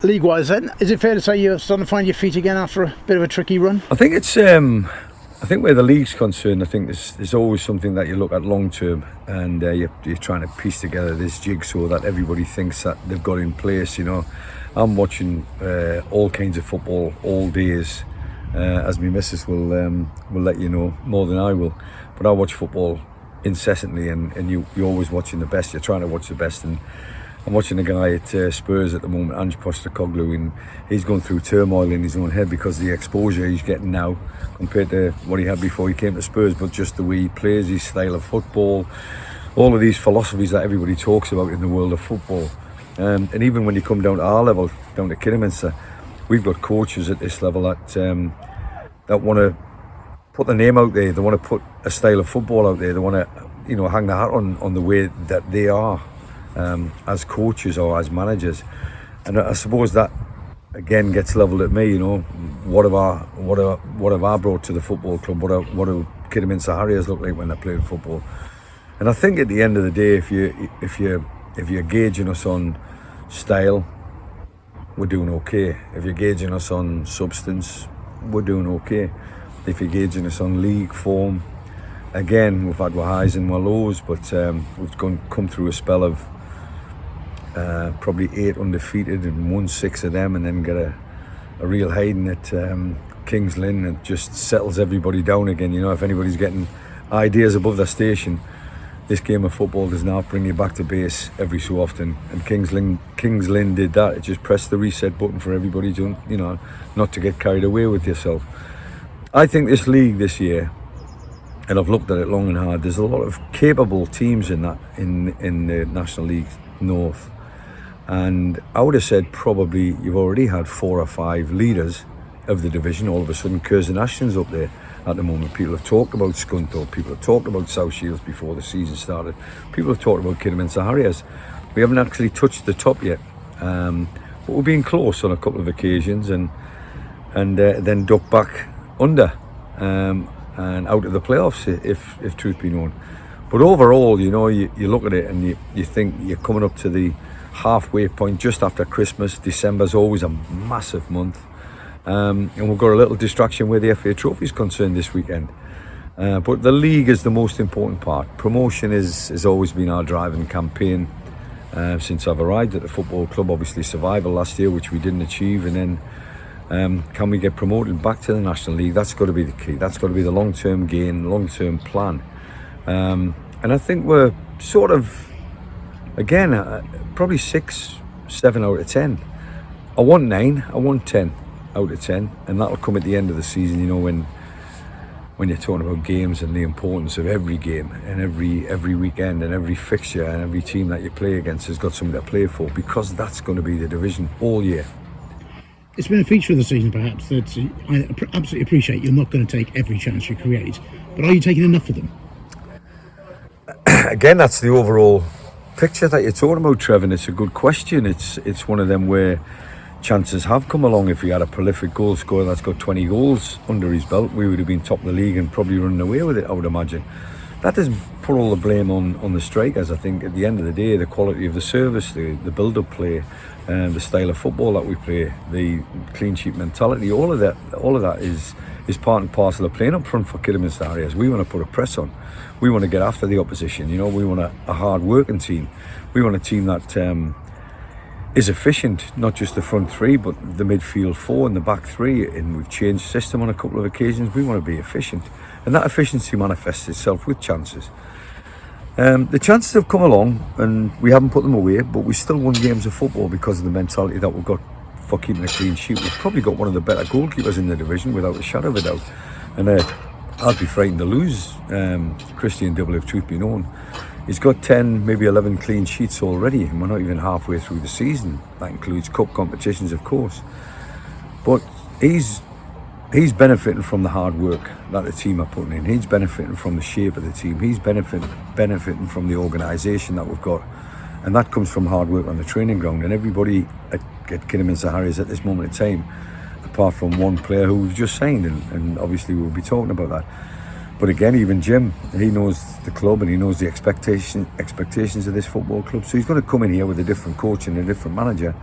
League-wise then, is it fair to say you're starting to find your feet again after a bit of a tricky run? I think it's, I think where the league's concerned, I think there's always something that you look at long term, and you're trying to piece together this jigsaw that everybody thinks that they've got in place. You know, I'm watching all kinds of football all days, as my missus will let you know more than I will. But I watch football incessantly, and you're always watching the best. You're trying to watch the best, and I'm watching a guy at Spurs at the moment, Ange Postecoglou, and he's going through turmoil in his own head because of the exposure he's getting now compared to what he had before he came to Spurs, but just the way he plays, his style of football, all of these philosophies that everybody talks about in the world of football. And even when you come down to our level, down to Kidderminster, we've got coaches at this level that want to put the name out there, they want to put a style of football out there, they want to hang their hat on the way that they are. As coaches or as managers, and I suppose that again gets levelled at me. What have I brought to the football club? What do Kidderminster Harriers look like when they're playing football? And I think at the end of the day, if you're gauging us on style, we're doing okay. If you're gauging us on substance, we're doing okay. If you're gauging us on league form, again, we've had our highs and our lows, but we've come through a spell of probably 8 undefeated and won 6 of them, and then get a real hiding at Kings Lynn. It just settles everybody down again. If anybody's getting ideas above their station, this game of football does not bring you back to base every so often, and Kings Lynn did that. It just pressed the reset button for everybody to not to get carried away with yourself. I think this league this year, and I've looked at it long and hard, there's a lot of capable teams in the National League North. And I would have said probably you've already had 4 or 5 leaders of the division. All of a sudden, Curzon Ashton's up there at the moment. People have talked about Scunthorpe. People have talked about South Shields before the season started. People have talked about Kidderminster Harriers. We haven't actually touched the top yet. But we've been close on a couple of occasions and then ducked back under and out of the playoffs, if truth be known. But overall, you look at it and you think you're coming up to the halfway point just after Christmas. December's always a massive month, and we've got a little distraction where the FA Trophy is concerned this weekend, but the league is the most important part. Promotion has always been our driving campaign since I've arrived at the football club. Obviously survival last year, which we didn't achieve, and then can we get promoted back to the National League? That's got to be the key. That's got to be the long-term gain, long-term plan. And I think we're sort of, again, probably 6, 7 out of 10. I want 9, I want 10 out of 10, and that'll come at the end of the season, when you're talking about games and the importance of every game and every weekend and every fixture, and every team that you play against has got something to play for, because that's going to be the division all year. It's been a feature of the season, perhaps, that I absolutely appreciate you're not going to take every chance you create, but are you taking enough of them? Again, that's the overall picture that you're talking about, Trevor. It's a good question. It's one of them where chances have come along. If we had a prolific goal scorer that's got 20 goals under his belt, we would have been top of the league and probably running away with it, I would imagine. That doesn't put all the blame on the strikers. I think at the end of the day, the quality of the service, the build-up play, the style of football that we play, the clean sheet mentality, all of that is part and parcel of playing up front for Kidderminster Harriers. We want to put a press on. We want to get after the opposition. We want a hard-working team. We want a team that is efficient, not just the front 3, but the midfield 4 and the back 3. And we've changed system on a couple of occasions. We want to be efficient, and that efficiency manifests itself with chances. The chances have come along, and we haven't put them away, but we still won games of football because of the mentality that we've got for keeping a clean sheet. We've probably got one of the better goalkeepers in the division, without a shadow of a doubt. And I'd be frightened to lose Christian Dibble, if truth be known. He's got 10, maybe 11 clean sheets already, and we're not even halfway through the season. That includes cup competitions, of course. But he's benefiting from the hard work that the team are putting in. He's benefiting from the shape of the team. He's benefiting from the organisation that we've got. And that comes from hard work on the training ground. And everybody at Kidderminster Harriers at this moment in time, apart from one player who we've just signed, and obviously we'll be talking about that. But again, even Jim, he knows the club and he knows the expectations of this football club. So he's going to come in here with a different coach and a different manager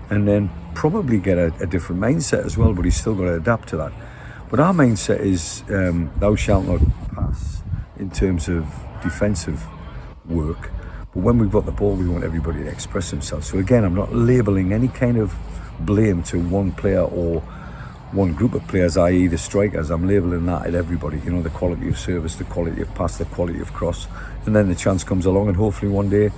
and then probably get a different mindset as well, but he's still got to adapt to that. But our mindset is thou shalt not pass in terms of defensive work, but when we've got the ball we want everybody to express themselves. So again, I'm not labelling any kind of blame to one player or one group of players, i.e. the strikers. I'm labelling that at everybody, you know, the quality of service, the quality of pass, the quality of cross, and then the chance comes along, and hopefully one day,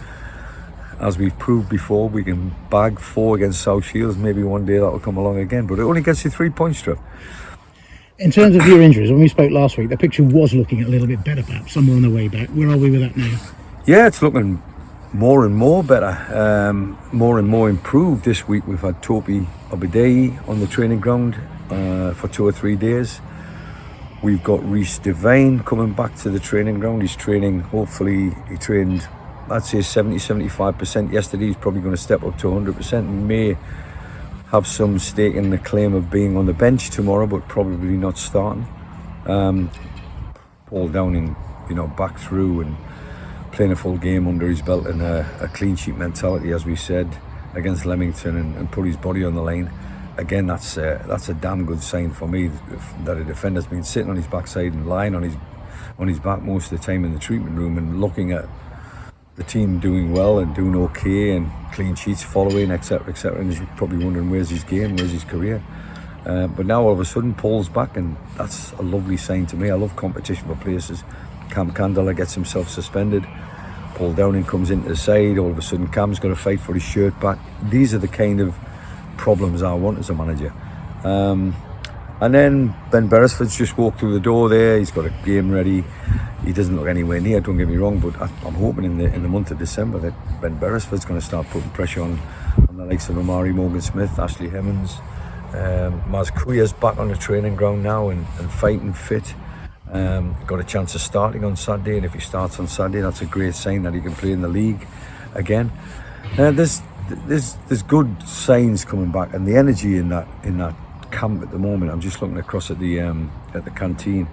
as we've proved before, we can bag 4 against South Shields. Maybe one day that will come along again, but it only gets you 3 points, Trev. In terms of your injuries, when we spoke last week, the picture was looking a little bit better, perhaps, somewhere on the way back. Where are we with that now? Yeah, it's looking more and more better, more and more improved. This week we've had Topi Obideyi on the training ground for 2 or 3 days. We've got Reece Devane coming back to the training ground. He's training, hopefully he trained, I'd say 70-75% yesterday. He's probably going to step up to 100% and may have some stake in the claim of being on the bench tomorrow, but probably not starting. Paul Downing, you know, back through and playing a full game under his belt, and a clean sheet mentality, as we said, against Leamington, and put his body on the line. Again, that's a damn good sign for me, that a defender's been sitting on his backside and lying on his back most of the time in the treatment room, and looking at the team doing well and doing okay, and clean sheets following, etc, etc, and you're probably wondering, where's his game, where's his career? But now all of a sudden Paul's back, and that's a lovely sign to me. I love competition for places. Cam Candler gets himself suspended, Paul Downing comes into the side, all of a sudden Cam's got to fight for his shirt back. These are the kind of problems I want as a manager. And then Ben Beresford's just walked through the door there. He's got a game ready. He doesn't look anywhere near, don't get me wrong, but I'm hoping in the month of December that Ben Beresford's going to start putting pressure on the likes of Amari Morgan-Smith, Ashley Hemmons. Maz Kuya's back on the training ground now and fighting fit. Got a chance of starting on Saturday, and if he starts on Saturday, that's a great sign that he can play in the league again. There's good signs coming back, and the energy in that camp at the moment. I'm just looking across at the canteen.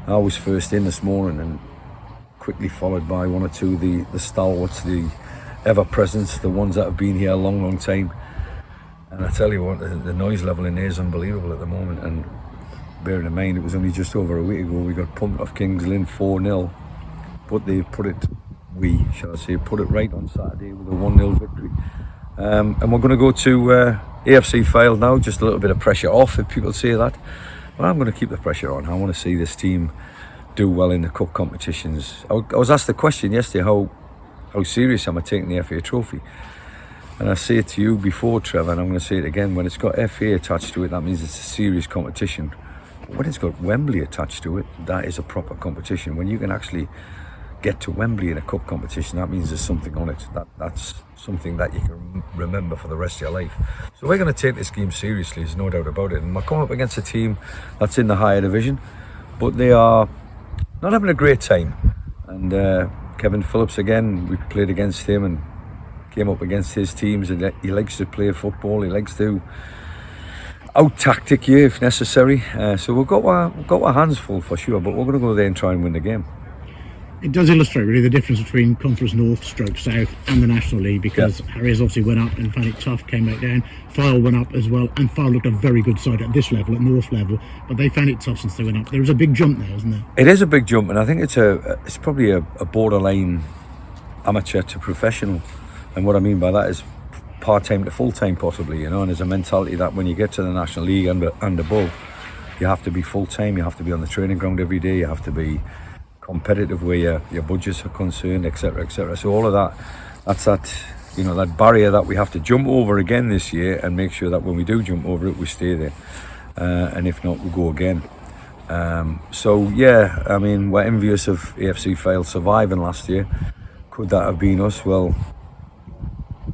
I was first in this morning, and quickly followed by one or two the stalwarts, the ever presents, the ones that have been here a long time. And I tell you what, the noise level in there is unbelievable at the moment. And bearing in mind, it was only just over a week ago we got pumped off Kings Lynn 4-0, but they put it right on Saturday with a 1-0 victory. And we're going to go to AFC Fylde now. Just a little bit of pressure off, if people say that. Well, I'm going to keep the pressure on. I want to see this team do well in the cup competitions. I was asked the question yesterday, how serious am I taking the FA Trophy? And I say it to you before, Trevor, and I'm going to say it again. When it's got FA attached to it, that means it's a serious competition. But when it's got Wembley attached to it, that is a proper competition. When you can actually get to Wembley in a cup competition, that means there's something on it. That's something that you can remember for the rest of your life. So we're going to take this game seriously, there's no doubt about it. And we're coming up against a team that's in the higher division, but they are not having a great time. And Kevin Phillips, again, we played against him and came up against his teams, and he likes to play football. He likes to out-tactic you if necessary. So we've got our hands full for sure, but we're going to go there and try and win the game. It does illustrate really the difference between Conference North, South and the National League, because Harriers obviously went up and found it tough, came back down. Fylde went up as well, and Fylde looked a very good side at this level, at North level, but they found it tough since they went up. There was a big jump there, isn't there? It is a big jump, and I think it's probably a borderline amateur to professional. And what I mean by that is part-time to full-time possibly, you know, and there's a mentality that when you get to the National League and above, you have to be full-time, you have to be on the training ground every day, you have to be competitive where your budgets are concerned, etc, etc. So all of that's that barrier that we have to jump over again this year, and make sure that when we do jump over it, we stay there, and if not, we'll go again. So yeah, I mean, we're envious of AFC Fylde surviving last year. Could that have been us? Well,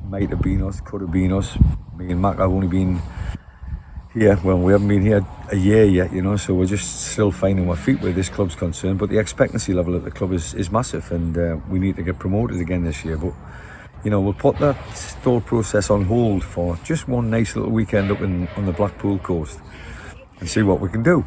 might have been us, could have been us. Me and Mac have only been here, well, we haven't been here a year yet, you know, so we're just still finding our feet where this club's concerned. But the expectancy level at the club is massive, and we need to get promoted again this year. But, you know, we'll put that thought process on hold for just one nice little weekend up on the Blackpool coast and see what we can do.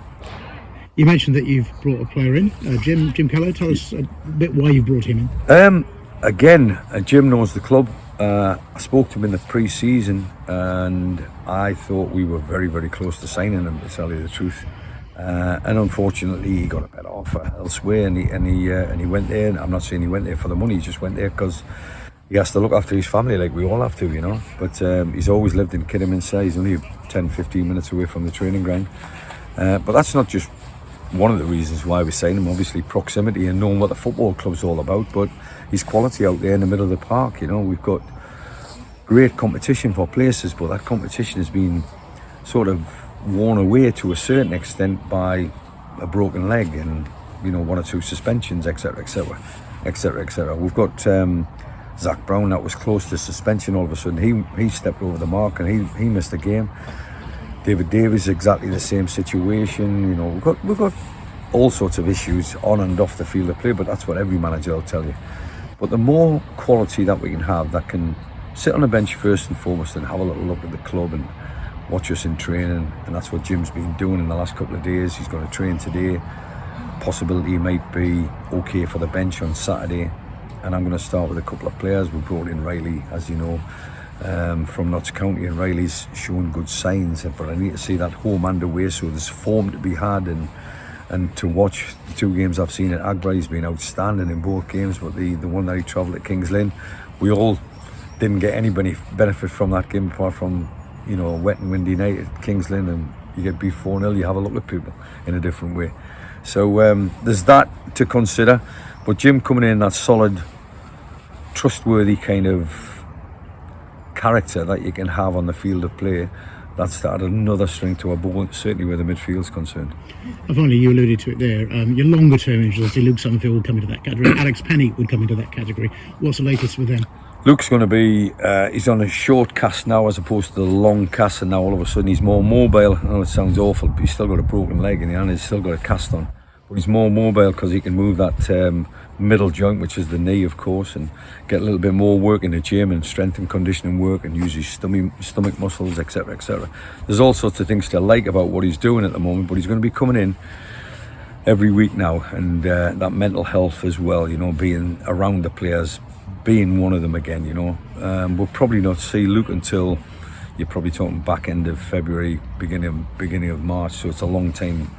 You mentioned that you've brought a player in, Jim Kello. Tell us a bit why you brought him in. Again, Jim knows the club. I spoke to him in the pre-season, and I thought we were very, very close to signing him, to tell you the truth. And unfortunately, he got a better offer elsewhere, and he went there. And I'm not saying he went there for the money; he just went there because he has to look after his family, like we all have to, you know. But he's always lived in Kidderminster. He's only 10-15 minutes away from the training ground. But that's not just one of the reasons why we signed him. Obviously, proximity and knowing what the football club's all about. But his quality out there in the middle of the park, you know. We've got great competition for places, but that competition has been sort of worn away to a certain extent by a broken leg and, you know, 1 or 2 suspensions, etc, etc, etc, etc. We've got Zach Brown that was close to suspension. All of a sudden he stepped over the mark and he missed a game. David Davies, exactly the same situation. You know, we've got all sorts of issues on and off the field of play, but that's what every manager will tell you. But the more quality that we can have that can sit on a bench first and foremost and have a little look at the club and watch us in training, and that's what Jim's been doing in the last couple of days. He's going to train today. Possibility he might be okay for the bench on Saturday, and I'm going to start with a couple of players. We brought in Riley, as you know, from Notts County, and Riley's showing good signs, but I need to see that home and away, so there's form to be had, and to watch the 2 games I've seen at Agra. He's been outstanding in both games, but the one that he travelled to Kings Lynn, we all didn't get any benefit from that game apart from, you know, a wet and windy night at Kings Lynn, and you get beat 4-0, you have a look at people in a different way. So there's that to consider. But Jim coming in, that solid, trustworthy kind of character that you can have on the field of play, that's added another string to our bow, certainly where the midfield's concerned. And finally, you alluded to it there, your longer term injuries, Luke Summerfield would come into that category, Alex Penny would come into that category. What's the latest with them? Luke's going to be, he's on a short cast now as opposed to the long cast, and now all of a sudden he's more mobile. I know it sounds awful, but he's still got a broken leg in the hand, he's still got a cast on. But he's more mobile because he can move that middle joint, which is the knee, of course, and get a little bit more work in the gym and strength and conditioning work and use his stomach muscles, etc, etc. There's all sorts of things to like about what he's doing at the moment, but he's going to be coming in every week now, and that mental health as well, you know, being around the players, being one of them again, you know. We'll probably not see Luke until you're probably talking back end of February, beginning of March, so it's a long time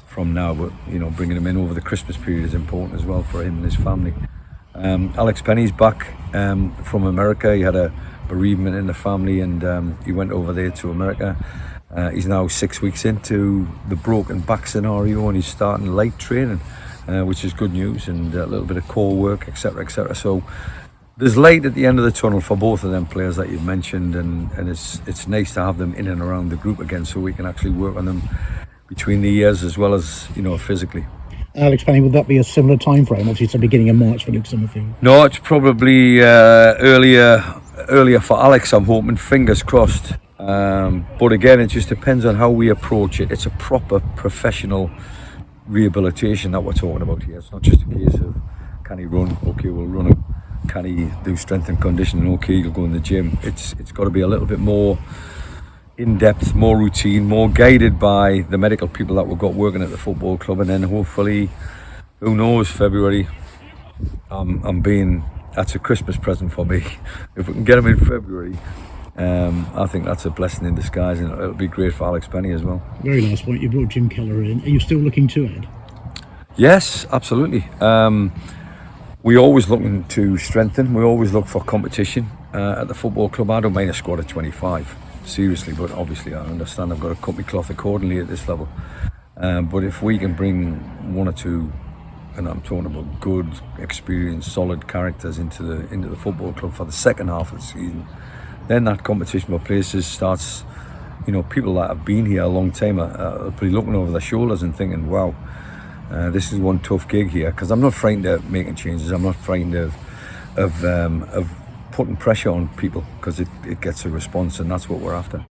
from now. But, you know, bringing him in over the Christmas period is important as well for him and his family. Alex Penny's back from America. He had a bereavement in the family, and he went over there to America. He's now 6 weeks into the broken back scenario, and he's starting light training, which is good news, and a little bit of core work, etc, etc. So there's light at the end of the tunnel for both of them players that you've mentioned, and it's nice to have them in and around the group again, so we can actually work on them between the years as well as, you know, physically. Alex Penny, would that be a similar time frame? Obviously, it's the beginning of March for Luke Summerfield. No, it's probably earlier for Alex, I'm hoping, fingers crossed. But again, it just depends on how we approach it. It's a proper professional rehabilitation that we're talking about here. It's not just a case of, can he run? Okay, we'll run him. Can he do strength and conditioning? Okay, he'll go in the gym. It's got to be a little bit more in-depth, more routine, more guided by the medical people that we've got working at the football club, and then hopefully, who knows, February, that's a Christmas present for me. If we can get him in February, I think that's a blessing in disguise, and it'll be great for Alex Penny as well. Very last point, you brought Jim Keller in. Are you still looking to add? Yes, absolutely. We're always looking to strengthen. We always look for competition at the football club. I don't mind a squad of 25, seriously, but obviously I understand I've got to cut my cloth accordingly at this level. But if we can bring 1 or 2, and I'm talking about good, experienced, solid characters into the football club for the second half of the season, then that competition for places starts. You know, people that have been here a long time are probably looking over their shoulders and thinking, wow, this is one tough gig here. Because I'm not frightened of making changes. I'm not frightened of putting pressure on people, because it gets a response, and that's what we're after.